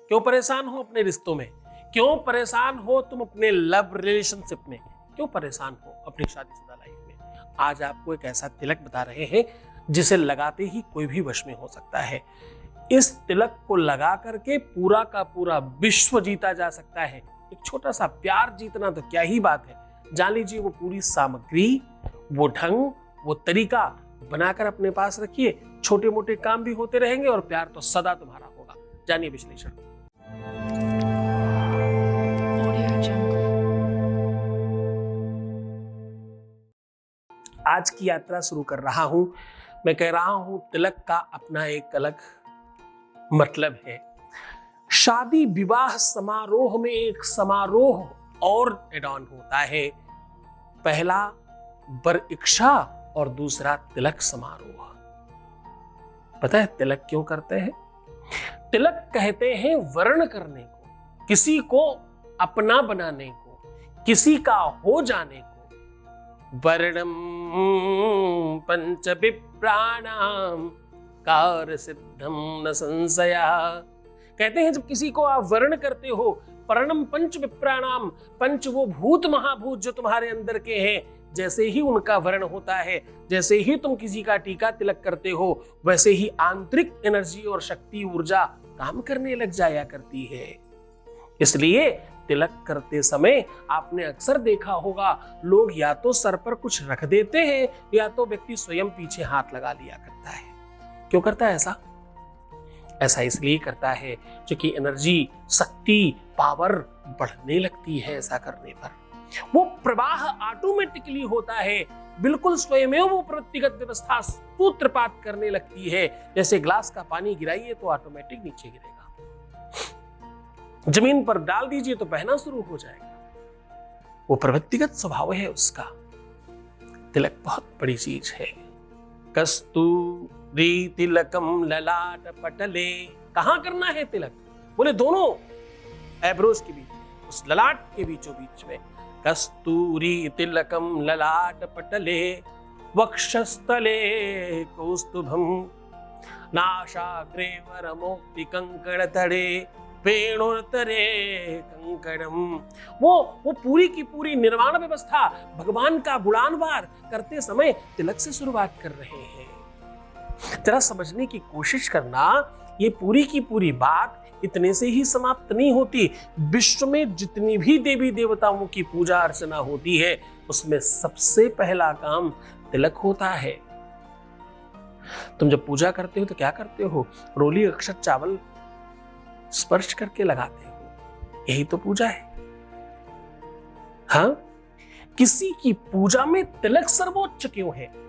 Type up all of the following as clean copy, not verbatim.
क्यों परेशान हो अपने रिश्तों में? क्यों परेशान हो तुम अपने लव रिलेशनशिप में? क्यों परेशान हो अपनी शादीशुदा लाइफ में? आज आपको एक ऐसा तिलक बता रहे हैं जिसे लगाते ही कोई भी वश में हो सकता है। इस तिलक को लगा करके पूरा का पूरा विश्व जीता जा सकता है। एक छोटा सा प्यार जीतना तो क्या ही बात है। जान लीजिए, वो पूरी सामग्री, वो ढंग, वो तरीका बनाकर अपने पास रखिए। छोटे मोटे काम भी होते रहेंगे और प्यार तो सदा तुम्हारा होगा। जानिए विश्लेषण। आज की यात्रा शुरू कर रहा हूं। मैं कह रहा हूं तिलक का अपना एक अलग मतलब है। शादी विवाह समारोह में एक समारोह और एड ऑन होता है। पहला वर इच्छा और दूसरा तिलक समारोह। पता है तिलक क्यों करते हैं? तिलक कहते हैं वर्ण करने को, किसी को अपना बनाने को, किसी का हो जाने को। वर्णम पंच विप्राणाम कार्य सिद्धम न संशया। कहते हैं जब किसी को आप वर्ण करते हो, पर्णम पंच विप्राणाम, पंच वो भूत महाभूत जो तुम्हारे अंदर के हैं, जैसे ही उनका वर्ण होता है, जैसे ही तुम किसी का टीका तिलक करते हो, वैसे ही आंतरिक एनर्जी और शक्ति ऊर्जा काम करने लग जाया करती है। इसलिए तिलक करते समय आपने अक्सर देखा होगा, लोग या तो सर पर कुछ रख देते हैं या तो व्यक्ति स्वयं पीछे हाथ लगा लिया करता है। क्यों करता है ऐसा? ऐसा इसलिए करता है क्योंकि एनर्जी, शक्ति, पावर बढ़ने लगती है। ऐसा करने पर वो प्रवाह ऑटोमेटिकली होता है, बिल्कुल स्वयं वो व्यक्तिगत व्यवस्था सूत्रपात करने लगती है। जैसे ग्लास का पानी गिराइए तो ऑटोमेटिक नीचे गिरेगा, जमीन पर डाल दीजिए तो बहना शुरू हो जाएगा। वो प्रवृत्तिगत स्वभाव है उसका। तिलक बहुत बड़ी चीज है। कस्तूरी तिलकम ललाट पटले। कहां करना है तिलक? बोले दोनों एब्रोज के बीच, उस ललाट के बीचों बीच में। कस्तूरी तिलकम ललाट पटले वक्षस्थले कौस्तुभम नाशाग्रे वरमोक्ति कंकण तड़े वेणुतरे कंकणम। वो पूरी की पूरी निर्वाण व्यवस्था, भगवान का गुणानवार करते समय तिलक से शुरुआत कर रहे हैं। जरा समझने की कोशिश करना, ये पूरी की पूरी बात इतने से ही समाप्त नहीं होती। विश्व में जितनी भी देवी देवताओं की पूजा अर्चना होती है, उसमें सबसे पहला काम तिलक होता है। तुम जब पूजा करते हो तो क्या करते हो? रोली अक्षत चावल स्पर्श करके लगाते हो, यही तो पूजा है। हाँ, किसी की पूजा में तिलक सर्वोच्च क्यों है?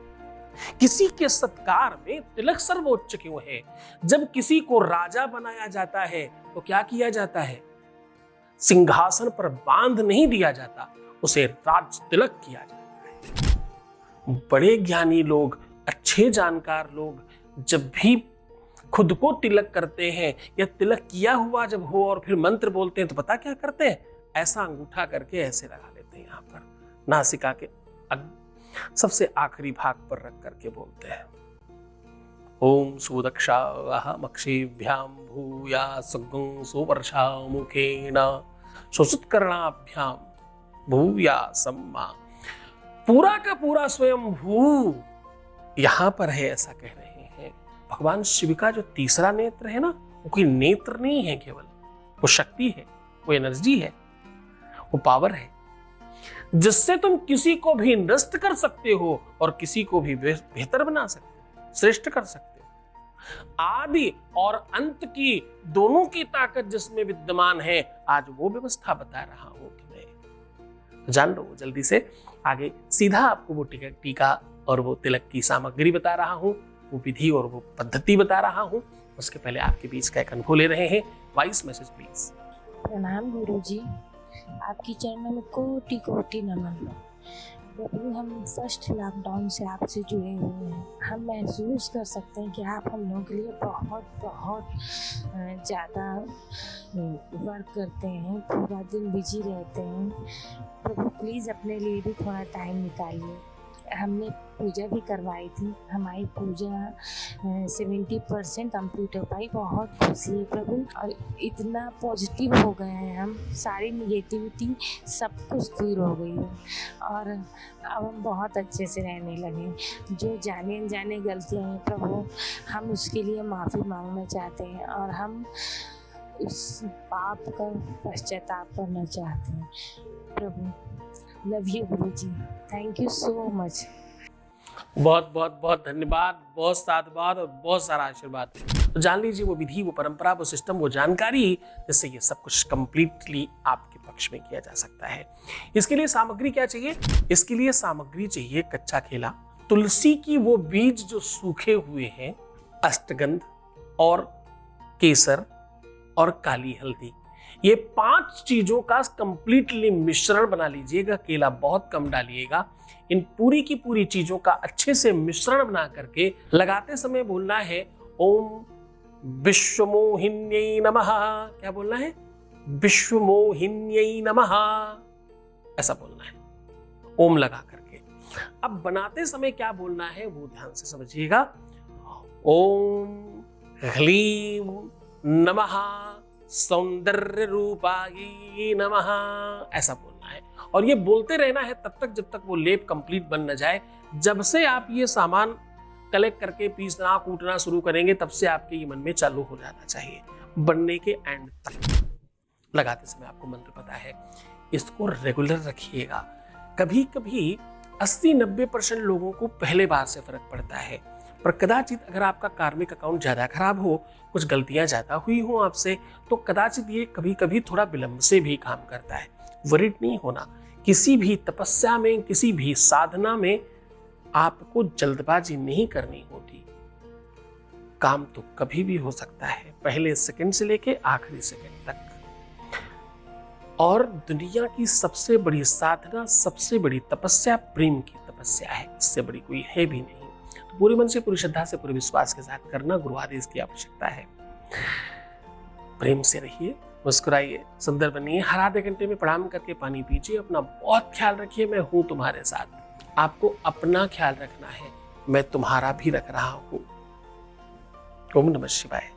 किसी के सत्कार में तिलक सर्वोच्च क्यों है? जब किसी को राजा बनाया जाता है तो क्या किया जाता है? सिंहासन पर बांध नहीं दिया जाता, उसे राज तिलक किया जाता है। बड़े ज्ञानी लोग, अच्छे जानकार लोग जब भी खुद को तिलक करते हैं या तिलक किया हुआ जब हो और फिर मंत्र बोलते हैं तो पता क्या करते हैं? ऐसा अंगूठा करके ऐसे लगा लेते हैं, यहाँ पर नासिका के सबसे आखिरी भाग पर रख करके बोलते हैं, ओम सुदक्षाहमक्षिभ्याम भूया सगं सुवर्षा मुखेन सुसुत्कर्णाभ्याम भूया सम्मा। पूरा का पूरा स्वयं भू यहां पर है, ऐसा कह रहे हैं। भगवान शिव का जो तीसरा नेत्र है ना, वो कोई नेत्र नहीं है, केवल वो शक्ति है, वो एनर्जी है, वो पावर है, जिससे तुम किसी को भी नष्ट कर सकते हो और किसी को भी बेहतर बना सकते हो, श्रेष्ठ कर सकते हो। आदि और अंत की दोनों की ताकत जिसमें विद्यमान है, आज वो व्यवस्था बता रहा हूं तुम्हें। जान लो जल्दी से। आगे सीधा आपको वो टीका और वो तिलक की सामग्री बता रहा हूं, वो विधि और वो पद्धति बता रहा हूं। उसके पहले आपके बीच का एक अनुभव ले रहे हैं। Voice message please. प्रणाम गुरुजी, आपकी चरणों में कोटि कोटि नमन। प्रभु, हम फर्स्ट लॉकडाउन से आपसे जुड़े हुए हैं। हम महसूस कर सकते हैं कि आप हम लोगों के लिए बहुत बहुत ज़्यादा वर्क करते हैं, पूरा दिन बिजी रहते हैं। प्रभु प्लीज़ अपने लिए भी थोड़ा टाइम निकालिए हमने पूजा भी करवाई थी। हमारी पूजा 70% कंप्लीट हो पाई। बहुत खुशी है प्रभु, और इतना पॉजिटिव हो गए हैं हम, सारी निगेटिविटी सब कुछ दूर हो गई है और अब हम बहुत अच्छे से रहने लगे। जो जाने अनजाने गलतियाँ हैं प्रभु, हम उसके लिए माफ़ी मांगना चाहते हैं और हम उस पाप का पश्चाताप करना चाहते हैं प्रभु। Love you Guru ji, thank you so much. बहुत बहुत बहुत धन्यवाद, बहुत साधुवाद और बहुत सारा आशीर्वाद। तो जान लीजिए वो विधि, वो परंपरा, वो सिस्टम, वो जानकारी, जिससे ये सब कुछ कंप्लीटली आपके पक्ष में किया जा सकता है। इसके लिए सामग्री क्या चाहिए? इसके लिए सामग्री चाहिए कच्चा केला, तुलसी की वो बीज जो सूखे हुए हैं, अष्टगंध और केसर और काली हल्दी। ये 5 चीजों का कंप्लीटली मिश्रण बना लीजिएगा। केला बहुत कम डालिएगा। इन पूरी की पूरी चीजों का अच्छे से मिश्रण बना करके लगाते समय बोलना है ओम विश्वमोहिन्यै नमः। क्या बोलना है? विश्वमोहिन्यै नमः, ऐसा बोलना है ओम लगा करके। अब बनाते समय क्या बोलना है वो ध्यान से समझिएगा। ओम ह्लीं नमः सौंदर्य रूपाय नमः, ऐसा बोलना है। और ये बोलते रहना है तब तक जब तक वो लेप कंप्लीट बन न जाए। जब से आप ये सामान कलेक्ट करके पीसना कूटना शुरू करेंगे तब से आपके ये मन में चालू हो जाना चाहिए, बनने के एंड तक। लगाते समय आपको मंत्र पता है, इसको रेगुलर रखिएगा। कभी कभी 80-90% लोगों को पहले बार से फर्क पड़ता है, पर कदाचित अगर आपका कार्मिक अकाउंट ज्यादा खराब हो, कुछ गलतियां ज्यादा हुई हो आपसे, तो कदाचित ये कभी कभी थोड़ा विलंब से भी काम करता है। वरीड नहीं होना। किसी भी तपस्या में, किसी भी साधना में आपको जल्दबाजी नहीं करनी होती। काम तो कभी भी हो सकता है, पहले सेकंड से लेके आखिरी सेकंड तक। और दुनिया की सबसे बड़ी साधना, सबसे बड़ी तपस्या प्रेम की तपस्या है। इससे बड़ी कोई है भी नहीं। तो पूरे मन से, पूरी श्रद्धा से, पूरे विश्वास के साथ करना। गुरु आदेश की आवश्यकता है। प्रेम से रहिए, मुस्कुराइए, सुंदर बनिए। हर आधे घंटे में प्रणाम करके पानी पीजिए। अपना बहुत ख्याल रखिए। मैं हूं तुम्हारे साथ। आपको अपना ख्याल रखना है, मैं तुम्हारा भी रख रहा हूं। ओम नमः शिवाय।